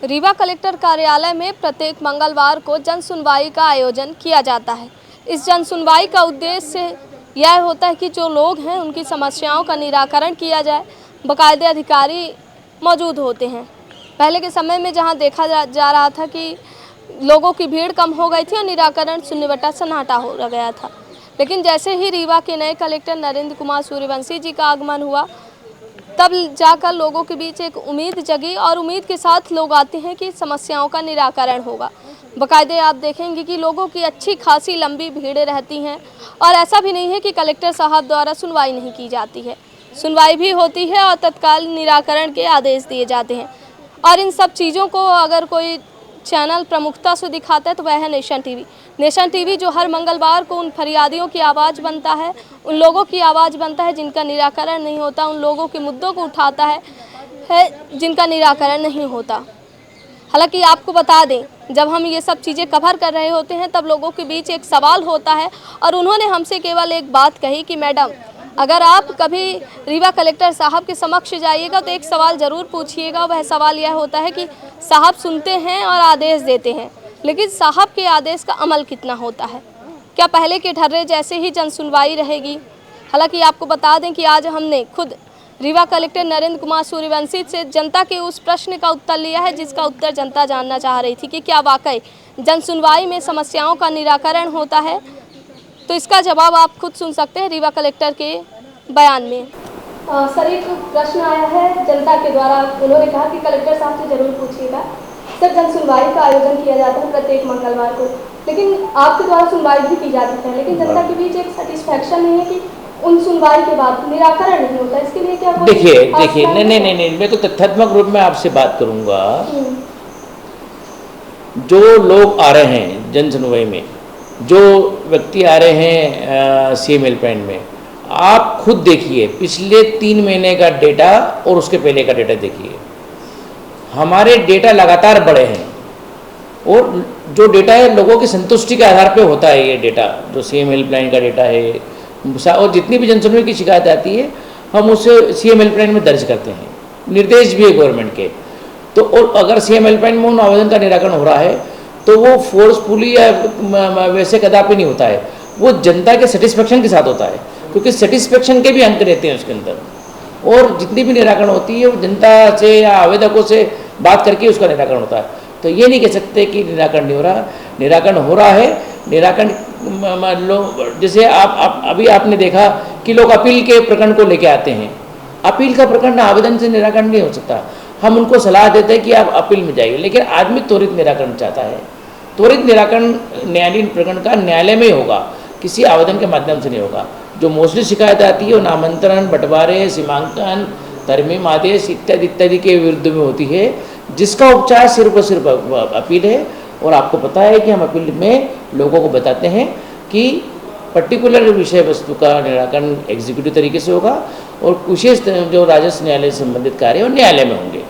Rewa collector कार्यालय में प्रत्येक मंगलवार को जन सुनवाई का आयोजन किया जाता है। इस जन सुनवाई का उद्देश्य यह होता है कि जो लोग हैं उनकी समस्याओं का निराकरण किया जाए। बाकायदे अधिकारी मौजूद होते हैं। पहले के समय में जहां देखा जा रहा था कि लोगों की भीड़ कम हो गई थी और निराकरण सुन्नीवटा सन्नाटा हो गया था, लेकिन जैसे ही रीवा के नए कलेक्टर नरेंद्र कुमार सूर्यवंशी जी का आगमन हुआ तब जाकर लोगों के बीच एक उम्मीद जगी और उम्मीद के साथ लोग आते हैं कि समस्याओं का निराकरण होगा। बाकायदे आप देखेंगे कि लोगों की अच्छी खासी लंबी भीड़ें रहती हैं और ऐसा भी नहीं है कि कलेक्टर साहब द्वारा सुनवाई नहीं की जाती है, सुनवाई भी होती है और तत्काल निराकरण के आदेश दिए जाते हैं। और इन सब चीज़ों को अगर कोई चैनल प्रमुखता से दिखाता है तो वह है नेशन टीवी। नेशन टीवी जो हर मंगलवार को उन फरियादियों की आवाज़ बनता है, उन लोगों की आवाज़ बनता है जिनका निराकरण नहीं होता, उन लोगों के मुद्दों को उठाता है जिनका निराकरण नहीं होता। हालांकि आपको बता दें, जब हम ये सब चीज़ें कवर कर रहे होते हैं तब लोगों के बीच एक सवाल होता है और उन्होंने हमसे केवल एक बात कही कि मैडम, अगर आप कभी रीवा कलेक्टर साहब के समक्ष जाइएगा तो एक सवाल ज़रूर पूछिएगा। वह सवाल यह होता है कि साहब सुनते हैं और आदेश देते हैं, लेकिन साहब के आदेश का अमल कितना होता है? क्या पहले के ढर्रे जैसे ही जन सुनवाई रहेगी? हालांकि आपको बता दें कि आज हमने खुद रीवा कलेक्टर नरेंद्र कुमार सूर्यवंशी से जनता के उस प्रश्न का उत्तर लिया है जिसका उत्तर जनता जानना चाह रही थी कि क्या वाकई जन सुनवाई में समस्याओं का निराकरण होता है। तो इसका जवाब आप खुद सुन सकते हैं रीवा कलेक्टर के बयान में। सर, एक प्रश्न आया है जनता के द्वारा, उन्होंने कहा कि कलेक्टर साहब से जरूर पूछिएगा। सर, जन सुनवाई का आयोजन किया जाता है प्रत्येक मंगलवार को, लेकिन आपके द्वारा सुनवाई भी की जाती है, लेकिन जनता के बीच एक सेटिस्फैक्शन नहीं है कि उन सुनवाई के बाद निराकरण नहीं होता। इसके लिए क्या देखिए नहीं, मैं तो तथ्यात्मक रूप में आपसे बात करूंगा। जो लोग आ रहे हैं जन सुनवाई में, जो व्यक्ति आ रहे हैं सीएम हेल्पलाइन में, आप खुद देखिए पिछले 3 महीने का डेटा और उसके पहले का डेटा देखिए। हमारे डेटा लगातार बढ़े हैं और जो डेटा है लोगों की संतुष्टि के आधार पे होता है। ये डेटा जो सीएम हेल्पलाइन का डेटा है और जितनी भी जन सुनवाई की शिकायत आती है हम उसे सीएम हेल्पलाइन में दर्ज करते हैं, निर्देश भी है गवर्नमेंट के। तो और अगर सीएम हेल्पलाइन में उन आवेदन का निराकरण हो रहा है तो वो फोर्सफुली या वैसे कदापि नहीं होता है, वो जनता के सेटिस्फेक्शन के साथ होता है, क्योंकि सेटिस्फेक्शन के भी अंक रहते हैं उसके अंदर। और जितनी भी निराकरण होती है वो जनता से या आवेदकों से बात करके उसका निराकरण होता है। तो ये नहीं कह सकते कि निराकरण नहीं हो रहा, निराकरण हो रहा है। निराकरण जैसे आप अभी आपने देखा कि लोग अपील के प्रकरण को लेके आते हैं। अपील का प्रकरण आवेदन से निराकरण नहीं हो सकता। हम उनको सलाह देते हैं कि आप अपील में जाइए, लेकिन आदमी त्वरित निराकरण चाहता है। त्वरित निराकरण न्यायालयीन प्रकरण का न्यायालय में ही होगा, किसी आवेदन के माध्यम से नहीं होगा। जो मोस्टली शिकायत आती है वो नामांतरण, बंटवारे, सीमांकन, तरमीम आदेश इत्यादि के विरुद्ध में होती है, जिसका उपचार सिर्फ और सिर्फ अपील है। और आपको पता है कि हम अपील में लोगों को बताते हैं कि पर्टिकुलर विषय वस्तु का निराकरण एग्जीक्यूटिव तरीके से होगा और विशेष जो राजस्व न्यायालय से संबंधित कार्य वो न्यायालय में होंगे।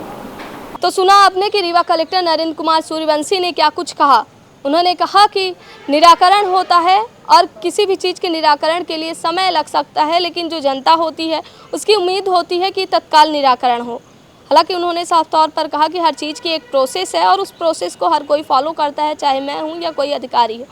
तो सुना आपने कि रीवा कलेक्टर नरेंद्र कुमार सूर्यवंशी ने क्या कुछ कहा। उन्होंने कहा कि निराकरण होता है और किसी भी चीज़ के निराकरण के लिए समय लग सकता है, लेकिन जो जनता होती है उसकी उम्मीद होती है कि तत्काल निराकरण हो। हालांकि उन्होंने साफ तौर पर कहा कि हर चीज़ की एक प्रोसेस है और उस प्रोसेस को हर कोई फॉलो करता है, चाहे मैं हूँ या कोई अधिकारी हो।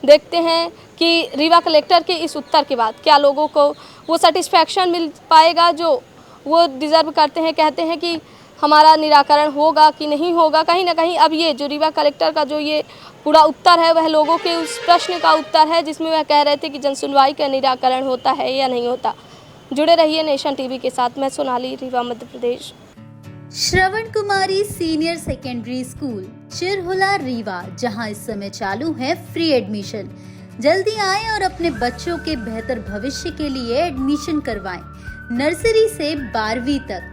देखते हैं कि रीवा कलेक्टर के इस उत्तर के बाद क्या लोगों को वो सेटिस्फैक्शन मिल पाएगा जो वो डिज़र्व करते हैं। कहते हैं कि हमारा निराकरण होगा कि नहीं होगा। कहीं ना कहीं अब ये जो रीवा कलेक्टर का जो ये पूरा उत्तर है वह लोगों के उस प्रश्न का उत्तर है जिसमें वह कह रहे थे कि जन सुनवाई का निराकरण होता है या नहीं होता। जुड़े रहिए नेशन टीवी के साथ। मैं सोनाली, रीवा, मध्य प्रदेश। श्रवण कुमारी senior secondary school Chirhula Rewa, जहां इस समय चालू है फ्री एडमिशन। जल्दी आएं और अपने बच्चों के बेहतर भविष्य के लिए एडमिशन करवाएं। नर्सरी से 12वीं तक